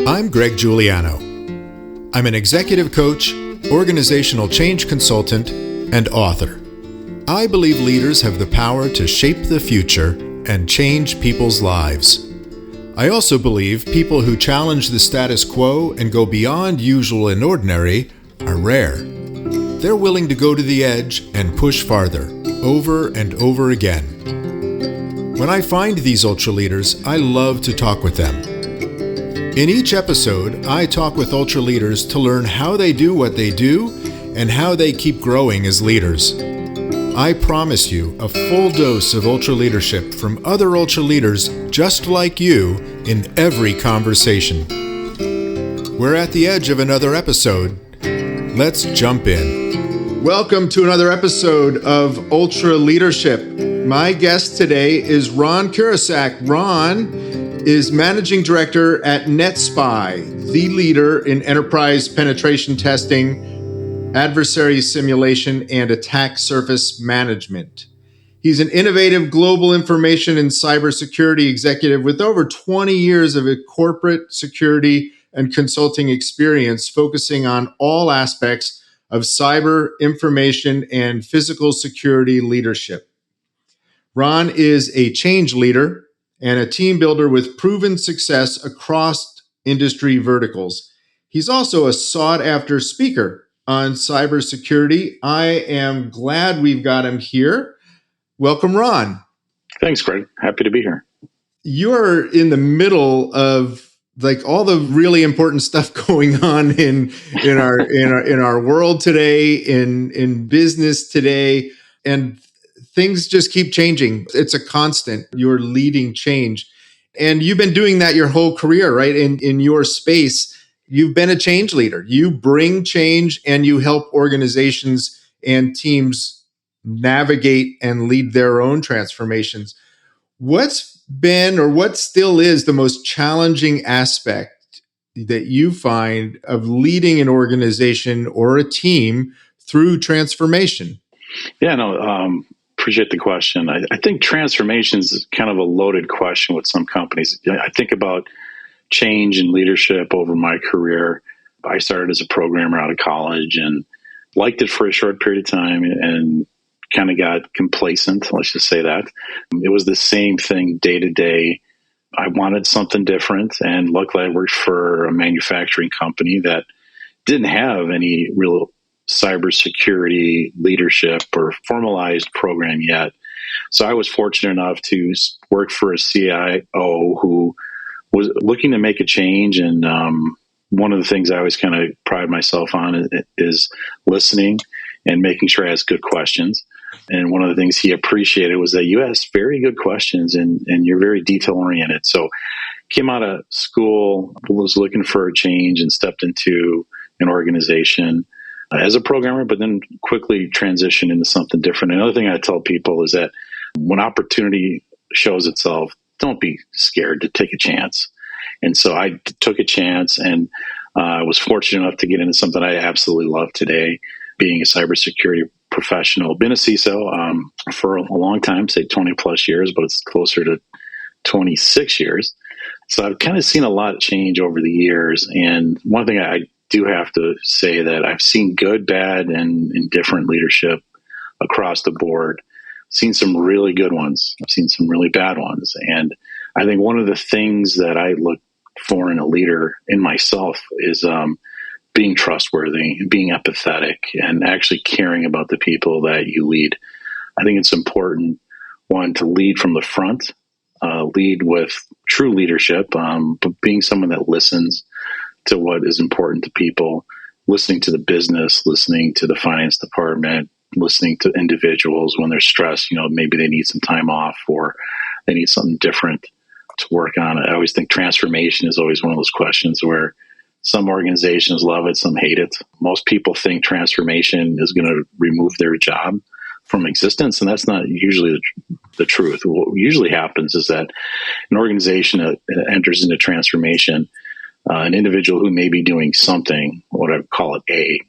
I'm Greg Giuliano. I'm an executive coach, organizational change consultant, and author. I believe leaders have the power to shape the future and change people's lives. I also believe people who challenge the status quo and go beyond usual and ordinary are rare. They're willing to go to the edge and push farther, over and over again. When I find these ultra leaders, I love to talk with them. In each episode, I talk with ultra leaders to learn how they do what they do and how they keep growing as leaders. I promise you a full dose of ultra leadership from other ultra leaders just like you in every conversation. We're at the edge of another episode. Let's jump in. Welcome to another episode of Ultra Leadership. My guest today is Ron Kuriscak. Ron is Managing Director at NetSpy, the leader in enterprise penetration testing, adversary simulation, and attack surface management. He's an innovative global information and cybersecurity executive with over 20 years of corporate security and consulting experience, focusing on all aspects of cyber, information, and physical security leadership. Ron is a change leader and a team builder with proven success across industry verticals. He's also a sought-after speaker on cybersecurity. I am glad we've got him here. Welcome, Ron. Thanks, Greg. Happy to be here. You're in the middle of all the really important stuff going on in our world today, in business today, and things just keep changing. It's a constant. You're leading change, and you've been doing that your whole career, right? In your space. You've been a change leader. You bring change and you help organizations and teams navigate and lead their own transformations. What's been or what still is the most challenging aspect that you find of leading an organization or a team through transformation? Yeah, appreciate the question. I think transformation is kind of a loaded question with some companies. I think about change and leadership over my career. I started as a programmer out of college and liked it for a short period of time and kind of got complacent, let's just say that. It was the same thing day to day. I wanted something different, and luckily I worked for a manufacturing company that didn't have any real cybersecurity leadership or formalized program yet. So I was fortunate enough to work for a CIO who was looking to make a change. And one of the things I always kind of pride myself on is listening and making sure I ask good questions. And one of the things he appreciated was that you asked very good questions and you're very detail oriented. So came out of school, was looking for a change and stepped into an organization as a programmer, but then quickly transitioned into something different. Another thing I tell people is that when opportunity shows itself, don't be scared to take a chance. And so I took a chance and was fortunate enough to get into something I absolutely love today, being a cybersecurity professional. Been a CISO for a long time, say 20 plus years, but it's closer to 26 years. So I've kind of seen a lot of change over the years. And one thing I do have to say that I've seen good, bad, and indifferent leadership across the board. Seen some really good ones. I've seen some really bad ones. And I think one of the things that I look for in a leader in myself is being trustworthy, being empathetic, and actually caring about the people that you lead. I think it's important, one, to lead from the front, lead with true leadership, but being someone that listens to what is important to people, listening to the business, listening to the finance department, listening to individuals when they're stressed, maybe they need some time off or they need something different to work on. I always think transformation is always one of those questions where some organizations love it, some hate it. Most people think transformation is going to remove their job from existence, and that's not usually the truth. What usually happens is that an organization that enters into transformation, an individual who may be doing something, what I call it A,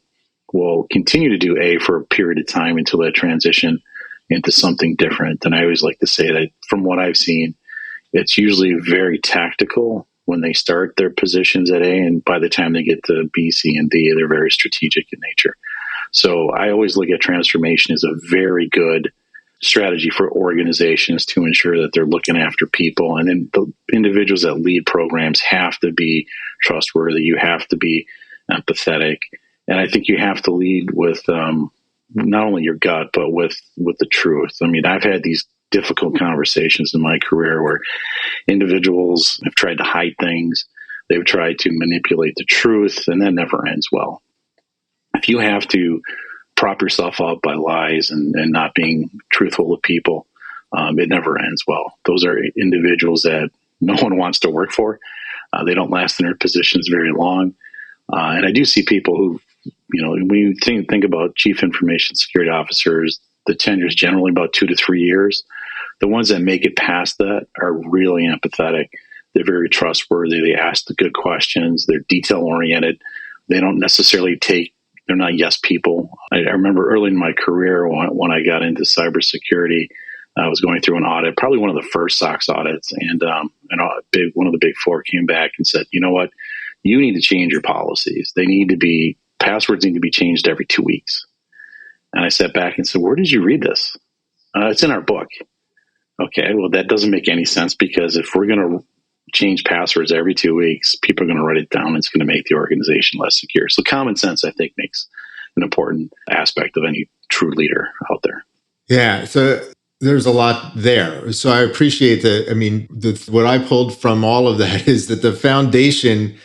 will continue to do A for a period of time until they transition into something different. And I always like to say that from what I've seen, It's usually very tactical when they start their positions at A, and by the time they get to B, C, and D, they're very strategic in nature. So I always look at transformation as a very good strategy for organizations to ensure that they're looking after people. And then the individuals that lead programs have to be trustworthy. You have to be empathetic. And I think you have to lead with not only your gut, but with the truth. I mean, I've had these difficult conversations in my career where individuals have tried to hide things. They've tried to manipulate the truth, and that never ends well. If you have to prop yourself up by lies and not being truthful with people, it never ends well. Those are individuals that no one wants to work for. They don't last in their positions very long. And I do see people who, when you think about chief information security officers, the tenure is generally about 2 to 3 years. The ones that make it past that are really empathetic. They're very trustworthy. They ask the good questions. They're detail-oriented. They don't necessarily they're not yes people. I remember early in my career when I got into cybersecurity, I was going through an audit, probably one of the first SOX audits, and one of the big four came back and said, you know what, you need to change your policies. Passwords need to be changed every 2 weeks. And I sat back and said, where did you read this? It's in our book. Okay, well, that doesn't make any sense, because if we're going to change passwords every 2 weeks, people are going to write it down, and it's going to make the organization less secure. So common sense, I think, makes an important aspect of any true leader out there. Yeah, so there's a lot there. So I appreciate what I pulled from all of that is that the foundation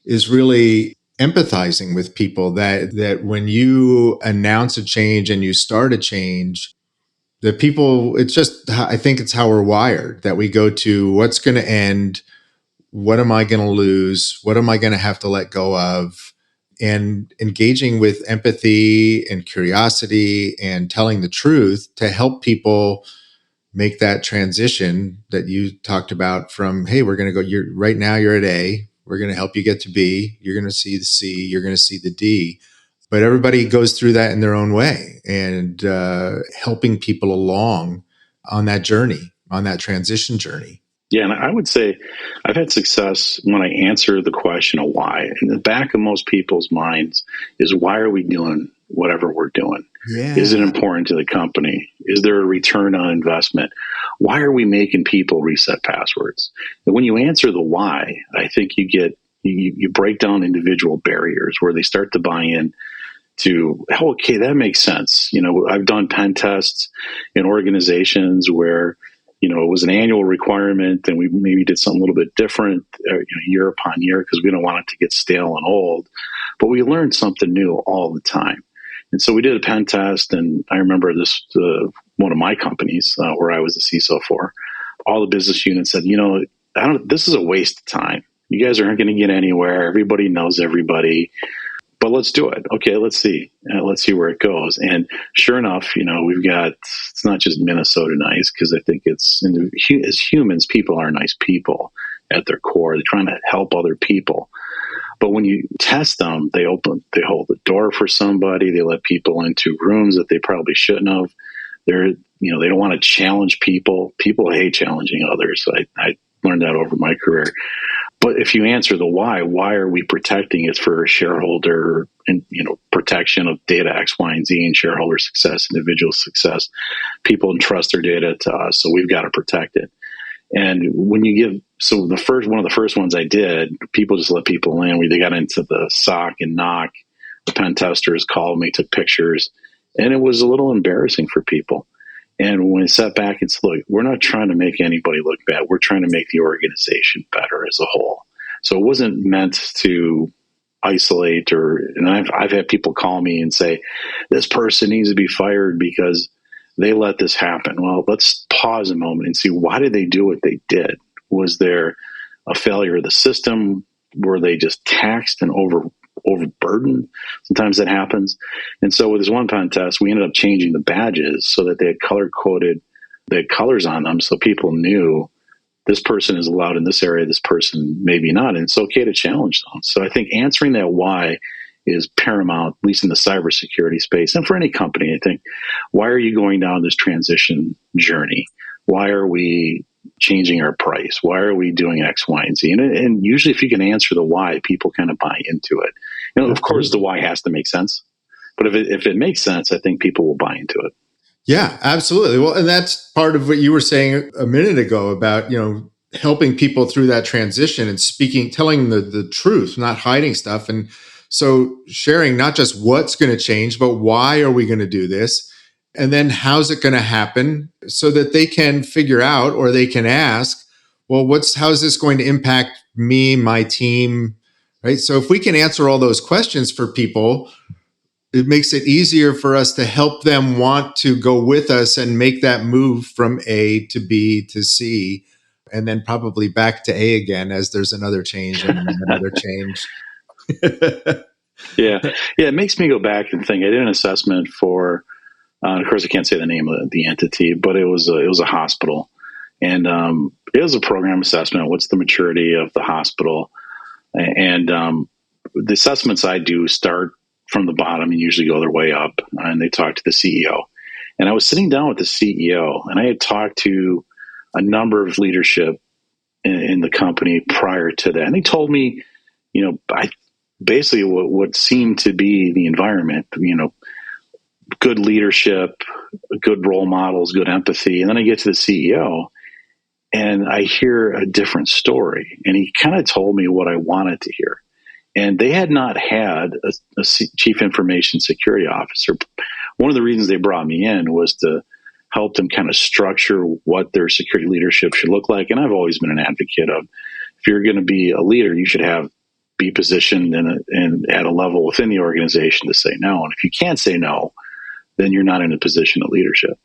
is really empathizing with people, that when you announce a change and you start a change, the people, I think it's how we're wired, that we go to what's going to end, what am I going to lose, what am I going to have to let go of, and engaging with empathy and curiosity and telling the truth to help people make that transition that you talked about from, hey, we're going to go, right now you're at A, we're going to help you get to B, you're going to see the C, you're going to see the D. But everybody goes through that in their own way, and helping people along on that journey, on that transition journey. Yeah, and I would say I've had success when I answer the question of why. In the back of most people's minds is, why are we doing whatever we're doing? Yeah. Is it important to the company? Is there a return on investment? Why are we making people reset passwords? And when you answer the why, I think you break down individual barriers where they start to buy in to, oh, okay, that makes sense. I've done pen tests in organizations where, it was an annual requirement, and we maybe did something a little bit different year upon year because we don't want it to get stale and old. But we learned something new all the time. And so we did a pen test, and I remember this, one of my companies where I was the CISO for, all the business units said, this is a waste of time. You guys aren't going to get anywhere. Everybody knows everybody. But let's do it. Okay, let's see. Let's see where it goes. And sure enough, we've got, it's not just Minnesota nice, because I think as humans, people are nice people at their core. They're trying to help other people. But when you test them, they hold the door for somebody. They let people into rooms that they probably shouldn't have. They don't want to challenge people. People hate challenging others. I learned that over my career. But if you answer the why are we protecting it for shareholder and protection of data X, Y, and Z, and shareholder success, individual success? People entrust their data to us, so we've got to protect it. And when you one of the first ones I did, people just let people in. They got into the SOC and knock. The pen testers called me, took pictures, and it was a little embarrassing for people. And when I sat back and said, look, we're not trying to make anybody look bad. We're trying to make the organization better as a whole. So it wasn't meant to isolate and I've had people call me and say, this person needs to be fired because they let this happen. Well, let's pause a moment and see, why did they do what they did? Was there a failure of the system? Were they just taxed and overburdened? Sometimes that happens. And so with this one pen test, we ended up changing the badges so that they had color-coded, they had colors on them, so people knew this person is allowed in this area, this person maybe not, and it's okay to challenge them. So I think answering that why is paramount, at least in the cybersecurity space, and for any company. I think, why are you going down this transition journey? Why are we changing our price? Why are we doing X, Y, and Z? And usually if you can answer the why, people kind of buy into it. Of course, the why has to make sense. But if it makes sense, I think people will buy into it. Yeah, absolutely. Well, and that's part of what you were saying a minute ago about, helping people through that transition and telling the truth, not hiding stuff. And so sharing not just what's going to change, but why are we going to do this? And then how's it going to happen so that they can figure out, or they can ask, well, how's this going to impact me, my team, right? So if we can answer all those questions for people, it makes it easier for us to help them want to go with us and make that move from A to B to C, and then probably back to A again as there's another change and another change. Yeah. It makes me go back and think. I did an assessment for, of course, I can't say the name of the entity, but it was a hospital, and it was a program assessment. What's the maturity of the hospital? And the assessments I do start from the bottom and usually go their way up, and they talk to the CEO. And I was sitting down with the CEO, and I had talked to a number of leadership in the company prior to that. And they told me, basically what seemed to be the environment, good leadership, good role models, good empathy. And then I get to the CEO and I hear a different story. And he kind of told me what I wanted to hear. And they had not had a chief information security officer. One of the reasons they brought me in was to help them kind of structure what their security leadership should look like. And I've always been an advocate of, if you're going to be a leader, you should be positioned at a level within the organization to say no. And if you can't say no, then you're not in a position of leadership.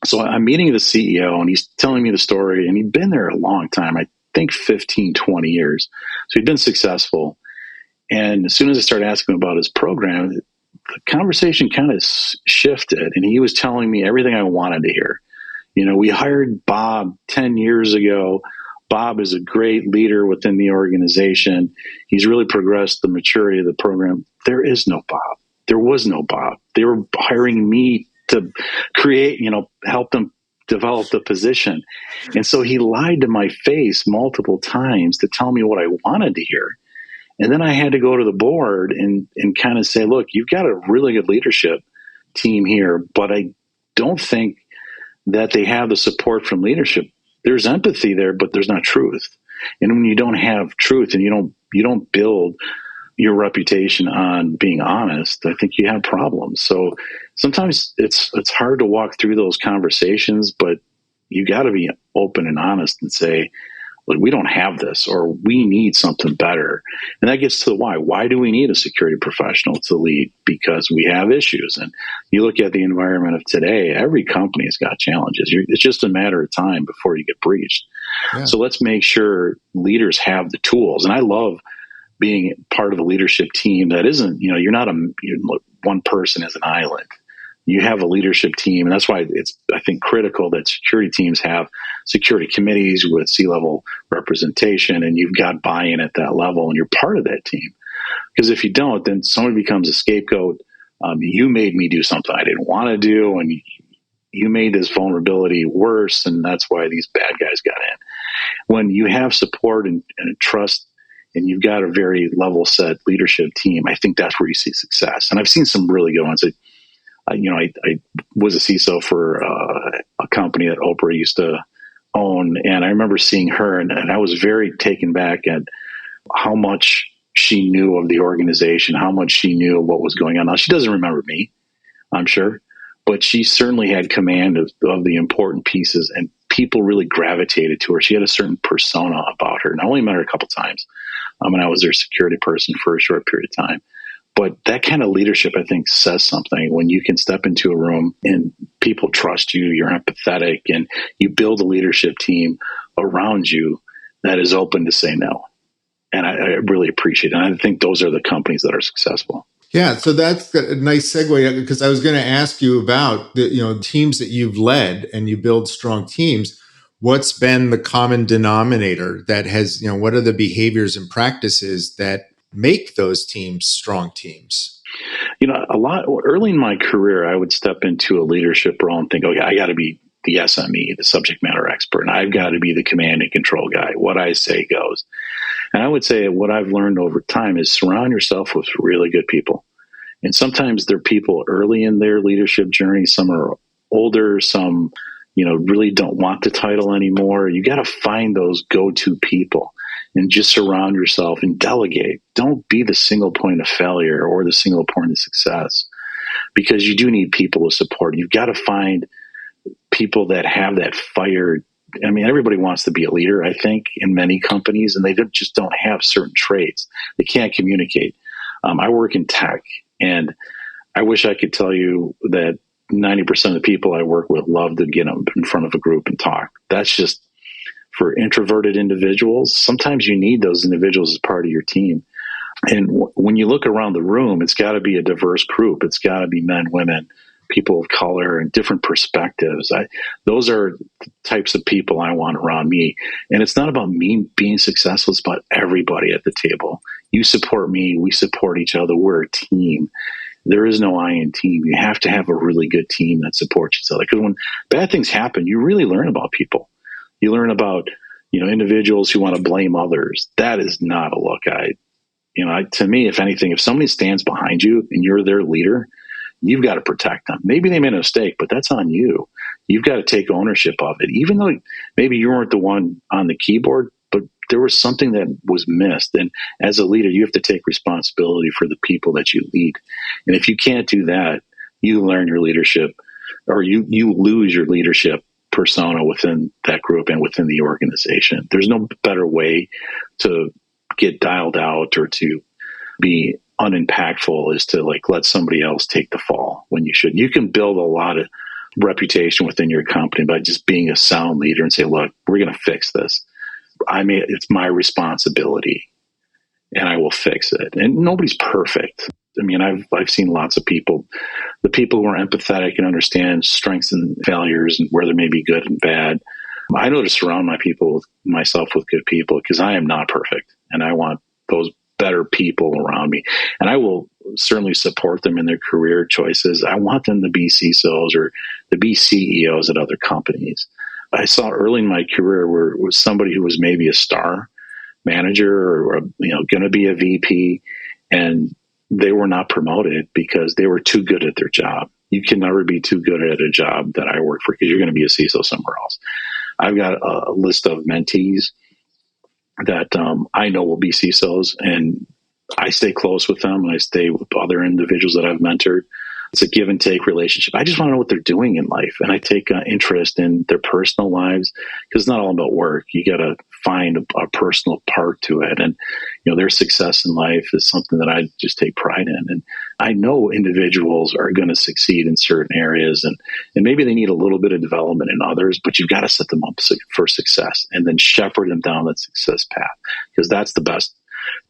So I'm meeting the CEO, and he's telling me the story, and he'd been there a long time. I think 15, 20 years. So he'd been successful. And as soon as I started asking him about his program, the conversation kind of shifted, and he was telling me everything I wanted to hear. We hired Bob 10 years ago. Bob is a great leader within the organization. He's really progressed the maturity of the program. There is no Bob. There was no Bob. They were hiring me to create, help them develop the position. And so he lied to my face multiple times to tell me what I wanted to hear. And then I had to go to the board and kind of say, look, you've got a really good leadership team here, but I don't think that they have the support from leadership. There's empathy there, but there's not truth. And when you don't have truth and you don't build your reputation on being honest, I think you have problems. So sometimes it's hard to walk through those conversations, but you got to be open and honest and say, look, we don't have this, or we need something better. And that gets to the why. Why do we need a security professional to lead? Because we have issues. And you look at the environment of today, every company has got challenges. It's just a matter of time before you get breached. Yeah. So let's make sure leaders have the tools. And I love being part of a leadership team that isn't, you're not one person is an island. You have a leadership team, and that's why it's, I think, critical that security teams have security committees with C-level representation, and you've got buy-in at that level, and you're part of that team. Because if you don't, then someone becomes a scapegoat. You made me do something I didn't want to do, and you made this vulnerability worse, and that's why these bad guys got in. When you have support and trust, and you've got a very level-set leadership team, I think that's where you see success. And I've seen some really good ones. I was a CISO for a company that Oprah used to own, and I remember seeing her, and I was very taken back at how much she knew of the organization, how much she knew of what was going on. Now, she doesn't remember me, I'm sure, but she certainly had command of the important pieces, and people really gravitated to her. She had a certain persona about her, and I only met her a couple times, and I was their security person for a short period of time. But that kind of leadership, I think, says something when you can step into a room and people trust you, you're empathetic, and you build a leadership team around you that is open to say no. And I really appreciate it. And I think those are the companies that are successful. Yeah, so that's a nice segue, because I was going to ask you about the teams that you've led, and you build strong teams. What's been the common denominator that has, what are the behaviors and practices that make those teams strong teams? A lot early in my career, I would step into a leadership role and think, okay, I got to be the SME, the subject matter expert, and I've got to be the command and control guy. What I say goes. And I would say what I've learned over time is surround yourself with really good people. And sometimes they're people early in their leadership journey. Some are older, some, really don't want the title anymore. You got to find those go-to people and just surround yourself and delegate. Don't be the single point of failure or the single point of success, because you do need people to support. You've got to find people that have that fire. I mean, everybody wants to be a leader, I think, in many companies, and they just don't have certain traits. They can't communicate. I work in tech, and I wish I could tell you that 90% of the people I work with love to get up in front of a group and talk. That's just for introverted individuals. Sometimes you need those individuals as part of your team. And when you look around the room, it's got to be a diverse group. It's got to be men, women, people of color, and different perspectives. Those are the types of people I want around me. And it's not about me being successful. It's about everybody at the table. You support me. We support each other. We're a team. There is no I in team. You have to have a really good team that supports each other. Because when bad things happen, you really learn about people. You learn about, individuals who want to blame others. That is not a look. To me, if anything, if somebody stands behind you and you're their leader, you've got to protect them. Maybe they made a mistake, but that's on you. You've got to take ownership of it. Even though maybe you weren't the one on the keyboard, but there was something that was missed. And as a leader, you have to take responsibility for the people that you lead. And if you can't do that, you learn your leadership, or you lose your leadership persona within that group and within the organization. There's no better way to get dialed out or to be unimpactful is to let somebody else take the fall when you should. You can build a lot of reputation within your company by just being a sound leader and say, look, we're going to fix this. It's my responsibility and I will fix it. And nobody's perfect. I mean, I've seen lots of people, the people who are empathetic and understand strengths and failures and where there may be good and bad. I know to surround myself with good people, because I am not perfect and I want those better people around me. And I will certainly support them in their career choices. I want them to be CISOs or to be CEOs at other companies. I saw early in my career where it was somebody who was maybe a star manager or going to be a VP, and they were not promoted because they were too good at their job. You can never be too good at a job that I work for, because you're going to be a CISO somewhere else. I've got a list of mentees that I know will be CISOs, and I stay close with them, and I stay with other individuals that I've mentored. It's a give and take relationship. I just want to know what they're doing in life, and I take interest in their personal lives, because it's not all about work. You got to find a personal part to it, and their success in life is something that I just take pride in. And I know individuals are going to succeed in certain areas, and maybe they need a little bit of development in others, but you've got to set them up for success and then shepherd them down that success path, because that's the best.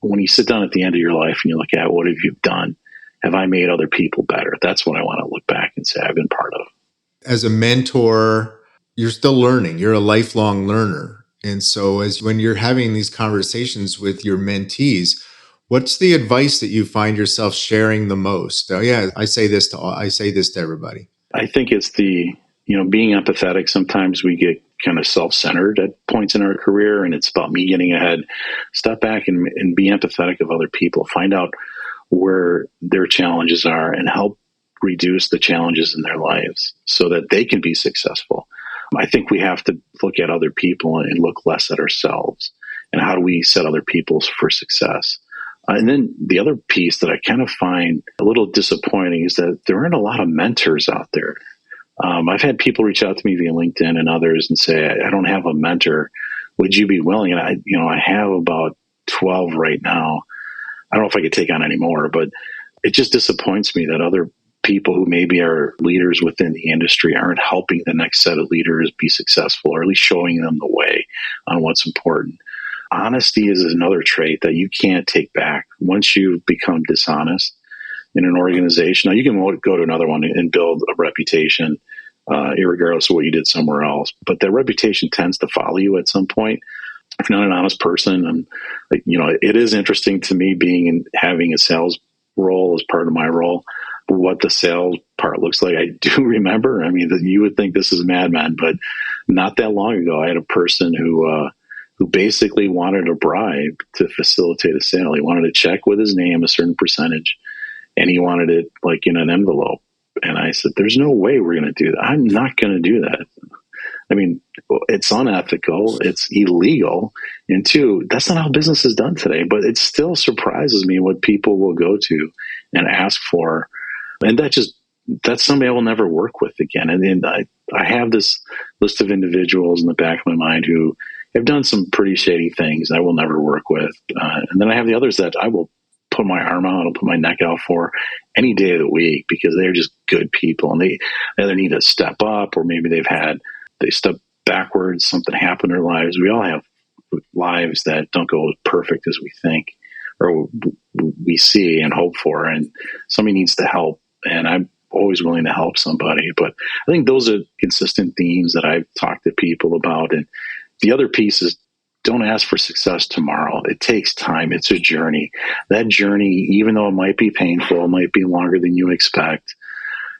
When you sit down at the end of your life and you look at what have you done, have I made other people better? That's what I want to look back and say I've been part of. As a mentor, you're still learning. You're a lifelong learner. And so when you're having these conversations with your mentees, what's the advice that you find yourself sharing the most? Oh yeah, I say this to everybody. I think it's being empathetic. Sometimes we get kind of self-centered at points in our career, and it's about me getting ahead. Step back and be empathetic of other people. Find out where their challenges are and help reduce the challenges in their lives so that they can be successful. I think we have to look at other people and look less at ourselves. And how do we set other people for success? And then the other piece that I kind of find a little disappointing is that there aren't a lot of mentors out there. I've had people reach out to me via LinkedIn and others and say, I don't have a mentor. Would you be willing? And I have about 12 right now. I don't know if I could take on any more, but it just disappoints me that other people who maybe are leaders within the industry aren't helping the next set of leaders be successful, or at least showing them the way on what's important. Honesty is another trait that you can't take back. Once you've become dishonest in an organization, now you can go to another one and build a reputation, irregardless of what you did somewhere else. But that reputation tends to follow you at some point. If you're not an honest person, and it is interesting to me having a sales role as part of my role. what the sales part looks like. I do remember, I mean, you would think this is Mad Men, but not that long ago, I had a person who basically wanted a bribe to facilitate a sale. He wanted a check with his name, a certain percentage, and he wanted it like in an envelope. And I said, there's no way we're going to do that. I'm not going to do that. I mean, it's unethical, it's illegal, and two, that's not how business is done today. But it still surprises me what people will go to and ask for, and that's somebody I will never work with again. And I have this list of individuals in the back of my mind who have done some pretty shady things I will never work with, and then I have the others that I will put my arm out, I'll put my neck out for any day of the week because they're just good people, and they either need to step up or maybe they step backwards, something happened in their lives. We all have lives that don't go as perfect as we think or we see and hope for, and somebody needs to help, and I'm always willing to help somebody. But I think those are consistent themes that I've talked to people about. And the other piece is, don't ask for success tomorrow. It takes time. It's a journey. That journey, even though it might be painful, it might be longer than you expect,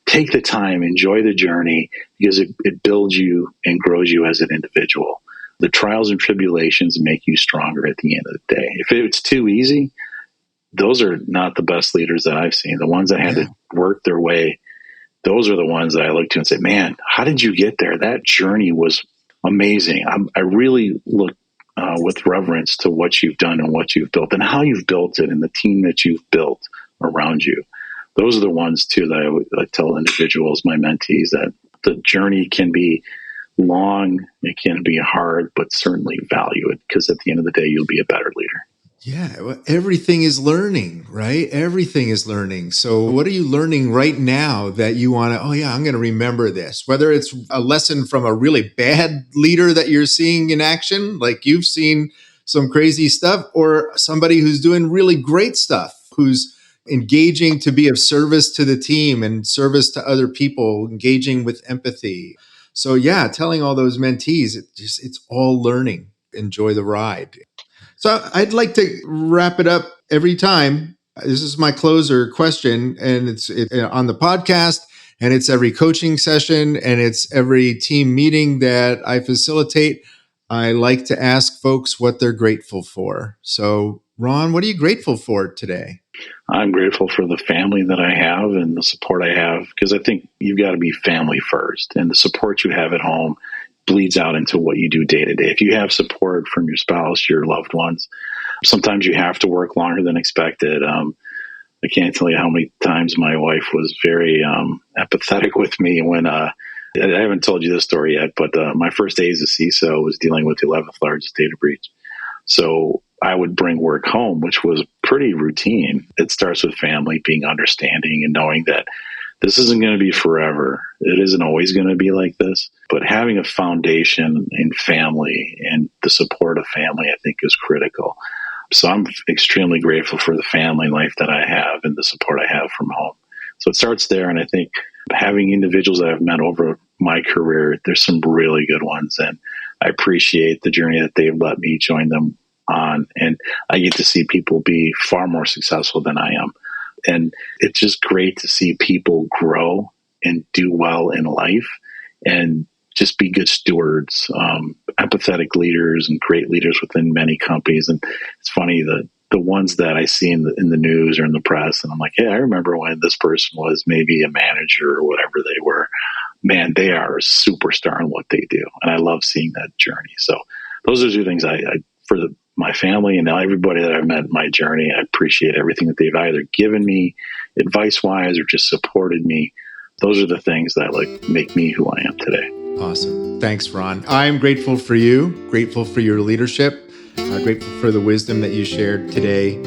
take the time, enjoy the journey, because it builds you and grows you as an individual. The trials and tribulations make you stronger at the end of the day. If it's too easy, those are not the best leaders that I've seen. The ones that had to work their way, those are the ones that I look to and say, man, how did you get there? That journey was amazing. I really look with reverence to what you've done and what you've built and how you've built it and the team that you've built around you. Those are the ones, too, that I tell individuals, my mentees, that the journey can be long, it can be hard, but certainly value it, because at the end of the day, you'll be a better leader. Yeah, well, everything is learning, right? Everything is learning. So what are you learning right now that you want to, I'm going to remember this? Whether it's a lesson from a really bad leader that you're seeing in action, like you've seen some crazy stuff, or somebody who's doing really great stuff, who's engaging to be of service to the team and service to other people, engaging with empathy. So yeah, telling all those mentees, it's all learning. Enjoy the ride. So I'd like to wrap it up every time. This is my closer question, and it's on the podcast, and it's every coaching session, and it's every team meeting that I facilitate. I like to ask folks what they're grateful for. So Ron, what are you grateful for today? I'm grateful for the family that I have and the support I have, because I think you've got to be family first, and the support you have at home bleeds out into what you do day to day. If you have support from your spouse, your loved ones, sometimes you have to work longer than expected. I can't tell you how many times my wife was very empathetic with me when I haven't told you this story yet, but my first day as a CISO was dealing with the 11th largest data breach. So I would bring work home, which was pretty routine. It starts with family, being understanding and knowing that this isn't going to be forever. It isn't always going to be like this. But having a foundation in family and the support of family, I think, is critical. So I'm extremely grateful for the family life that I have and the support I have from home. So it starts there. And I think having individuals that I've met over my career, there's some really good ones. And I appreciate the journey that they've let me join them on. And I get to see people be far more successful than I am. And it's just great to see people grow and do well in life and just be good stewards, empathetic leaders and great leaders within many companies. And it's funny, the ones that I see in the news or in the press, and I'm like, hey, I remember when this person was maybe a manager or whatever they were. Man, they are a superstar in what they do. And I love seeing that journey. So those are two things for my family and now everybody that I've met in my journey, I appreciate everything that they've either given me advice-wise or just supported me. Those are the things that make me who I am today. Awesome. Thanks, Ron. I'm grateful for you, grateful for your leadership, grateful for the wisdom that you shared today,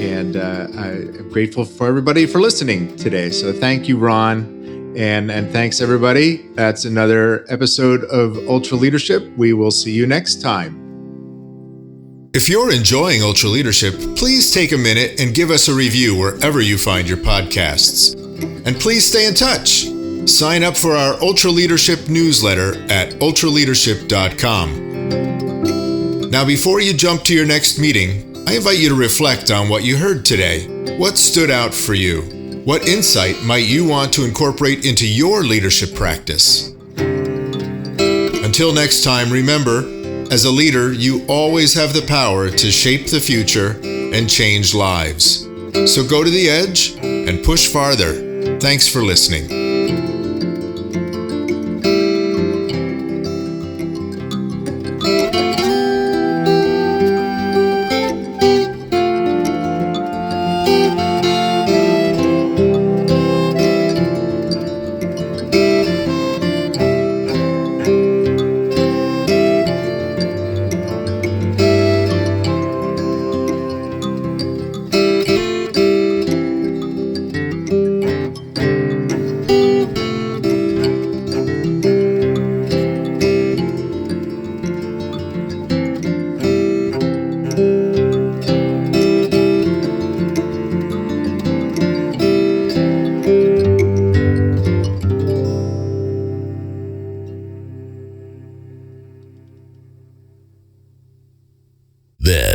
and I'm grateful for everybody for listening today. So thank you, Ron, and thanks, everybody. That's another episode of Ultra Leadership. We will see you next time. If you're enjoying Ultra Leadership, please take a minute and give us a review wherever you find your podcasts. And please stay in touch. Sign up for our Ultra Leadership newsletter at ultraleadership.com. Now, before you jump to your next meeting, I invite you to reflect on what you heard today. What stood out for you? What insight might you want to incorporate into your leadership practice? Until next time, remember, as a leader, you always have the power to shape the future and change lives. So go to the edge and push farther. Thanks for listening.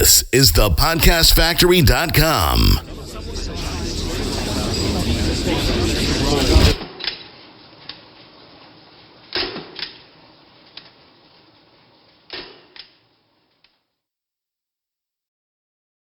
This is thepodcastfactory.com.